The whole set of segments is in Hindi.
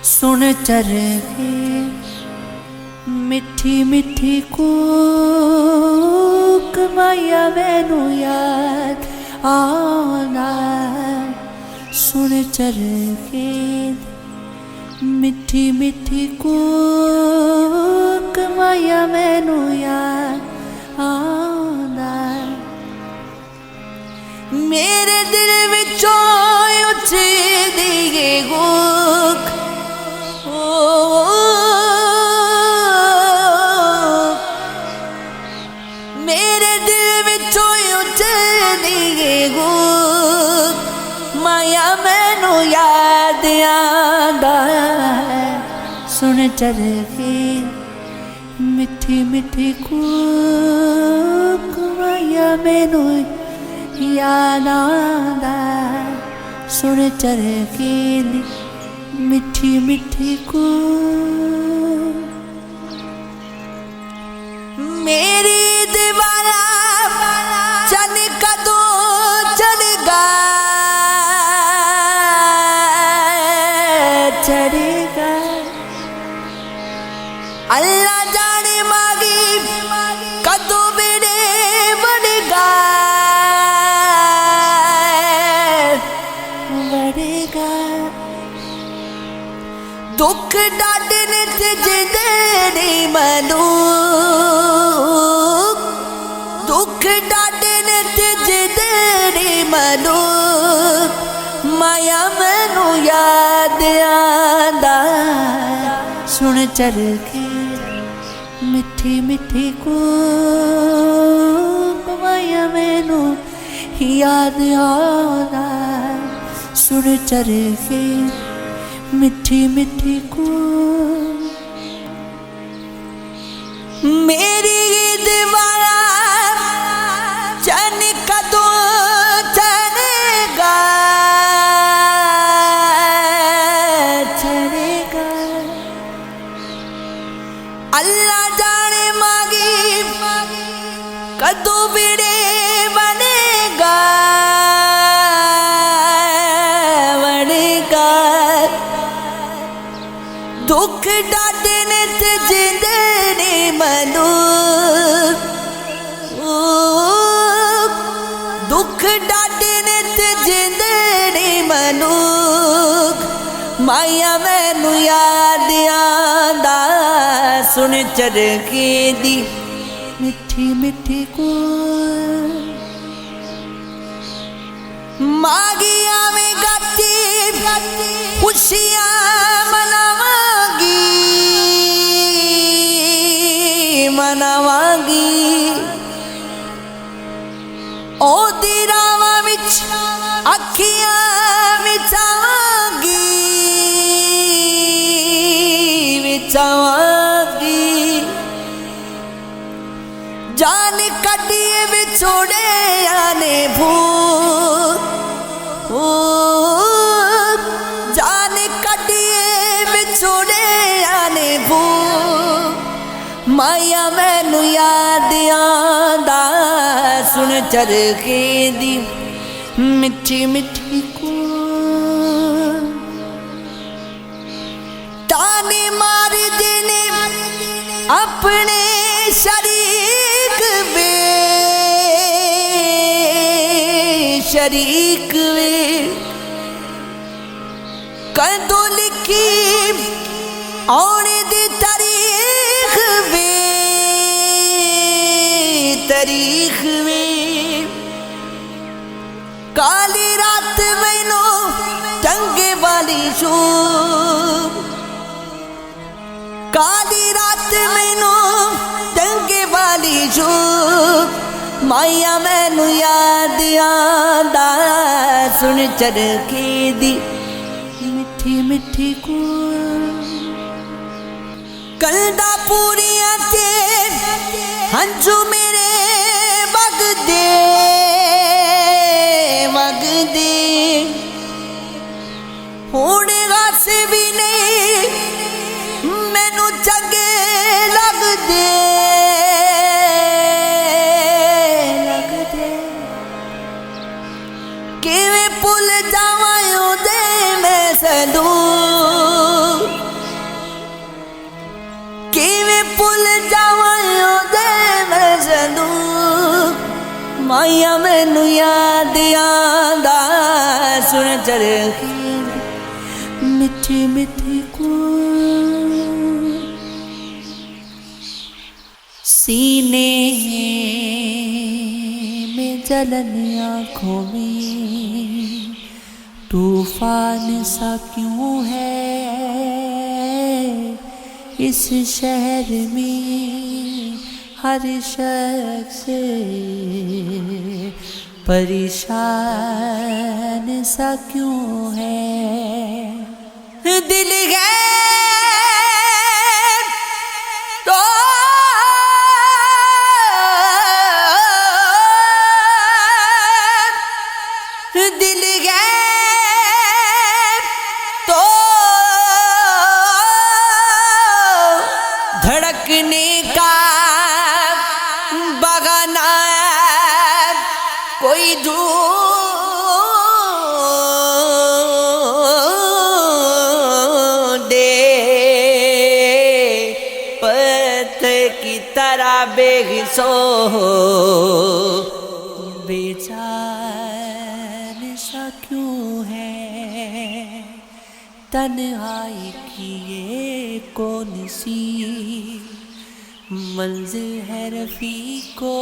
सुन चरखे मिठी मिठी कूक माया मैनू याद आना। सुन चरखे मिठी मिठी कूक माया मैनू याद आना। मेरे दिल विचों उठदी ये कूक मेरे दिल विचों उठदी ये कूक माया मैनू याद आंदा। सुन चरखे मिठी मिठी कूक माया मैनू याद आंदा। सुन चरखे मिठी मिठी कूक मेरी दीवारा चन कदों चढ़ेगा चढ़ेगा। अल्लाह जाने मागी कदों बेड़े बढ़ेगा बढ़ेगा। दुख डाडने ते जिंदे नहीं मनू दुख डाडने ते जिंदे नहीं मनू माया मैनू याद आंदा। सुन चरखे मिठी मिठी कूक माया मैनू याद आंदा। सुन चरखे मिठी मिठी कूक मेरी दीवारा चन कदों चढ़ेगा चढ़ेगा। अल्लाह जाने मागी कदों बेड़े बनेगा बनेगा। दुख डाडने ते जिंदे नहीं मनू दुख डाडने ते जिंदे नहीं मनू माया मैनू याद आंदा। सुन चरखे दी मिठी मिठी कूक मागी आवे गाती खुशियां मनावांगी मनावांगी। ओ दिरावां विच अखियां विचावांगी विचावांगी। जान कटिए विछोड़े आने भूत जान कटिए विछोड़े आने भूत माया मैनू याद आंदा। सुन चरखे दी मिठी मिठी कूक ताने मार देने अपने शरीक वे शरीक वे। कदों लिखी आने दी तारीख वे तारीख वे। काली रात मैनू टंगे वाली शूब काली रात मैनू टंगे वाली शूब माया मैनू याद आंदा। सुन चरखे दी मिठी मिठी कूक कलदा पूरियां ते हंझू मेरे वगदे वगदे। हुण गस भी नहीं मैनू चंगे लगदे लगदे। किवें भुल जावां ओदे मैं सलूक माया मैनू याद आंदा सुन चरखी मिठी मिठी को सीने में जलन आँखों में तूफान सा क्यों है इस शहर में हर शख्स परेशान सा क्यों है दिल है तो दिल है तो धड़कने का बगाना कोई ढूंढे पत्थर की तरह बेहिसो बेचैन सा क्यों है तन्हाई की ये कौन सी मंजिल है रफ़ीको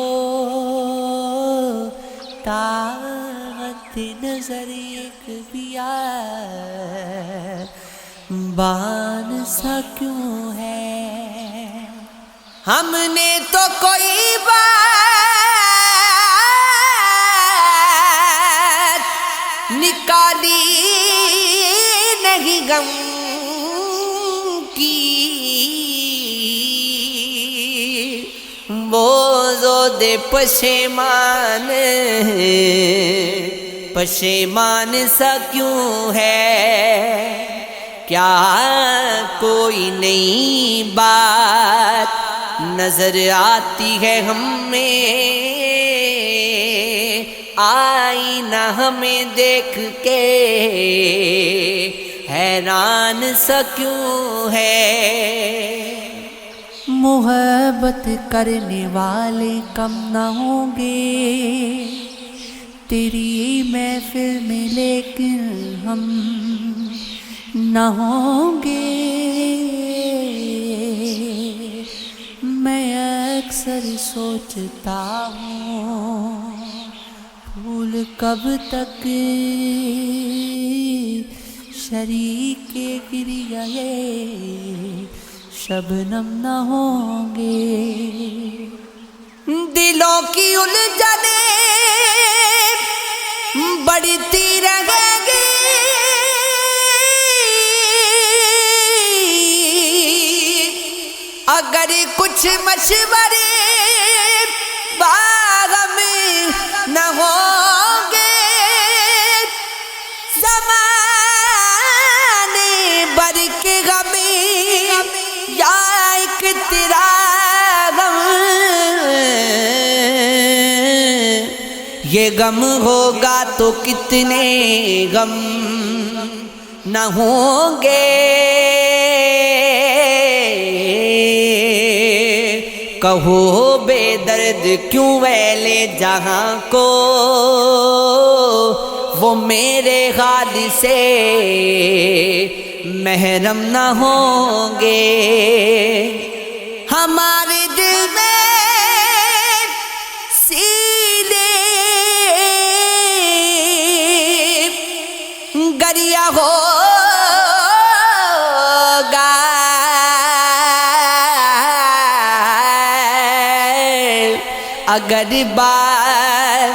ताकत नजर एक बियाबान सा क्यों है हमने तो कोई बात निकाली नहीं गम की बोझो दे पशेमान सा क्यों है क्या कोई नई बात नजर आती है हमें आई ना हमें देख के हैरान सा क्यों है मोहब्बत करने वाले कम ना होंगे तेरी महफिल में लेकिन हम ना होंगे मैं अक्सर सोचता हूँ फूल कब तक शरीके गिरिया शबनम न होंगे दिलों की उलझने बढ़ती रहेगी अगर कुछ मशवरे बाग में न होंगे ज़माने भर के गमे या एक तेरा गम ये गम होगा तो कितने गम न होंगे कहो बेदर्द क्यों वैले जहाँ को वो मेरे हाल से महरम न होंगे हमारे दिल में सीने गरिया होगा अगर बार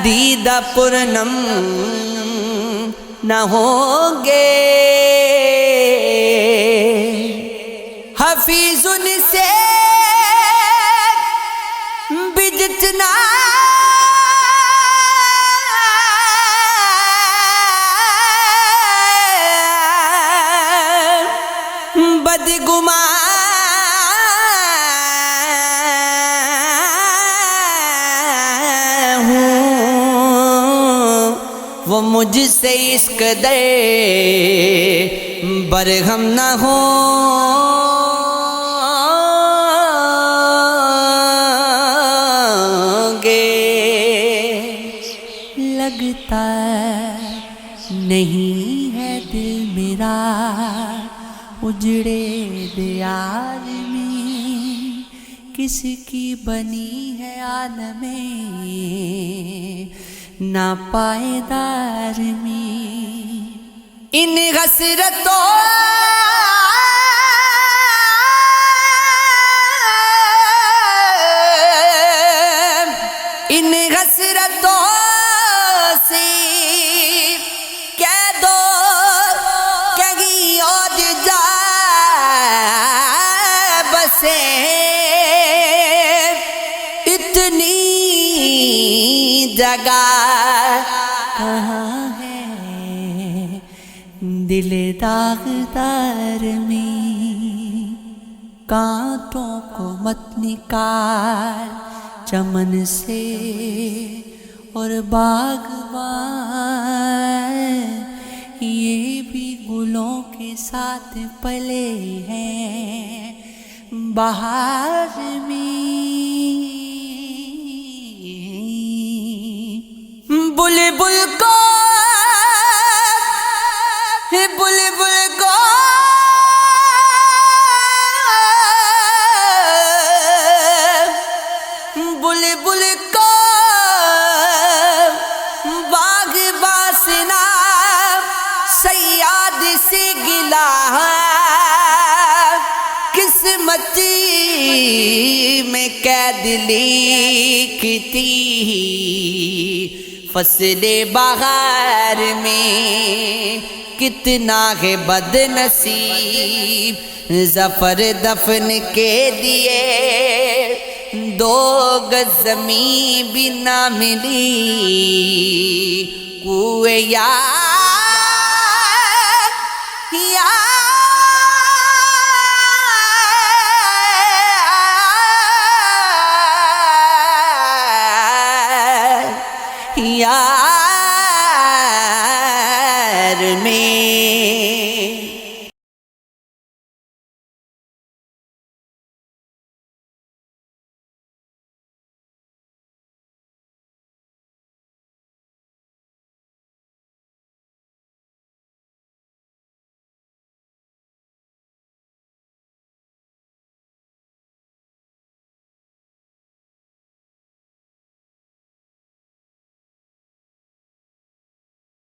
दीदा पूर्णम न होंगे हफीजुन से बिजतना बदगुमा वो मुझसे इस कदर बरहम न होंगे नहीं है दिल मेरा उजड़े दियार में, किसकी बनी है आलमे ना पायदार में। इन हसरतों इन हसरतों से कह दो कहीं और जा बसे, इतनी जगह कहाँ है दिल दागदार में। कांटों को मत निकाल चमन से और बागबान ये भी गुलों के साथ पले हैं बहार में। बुलबुल को बुलबुल को बुलबुल को बाग बासना सयाद से गिला, किस्मती में कैद लिखती फसले बहार में। कितना है बदनसीब ज़फ़र दफन के लिए, दो गज ज़मीं भी ना मिली कुए यार में।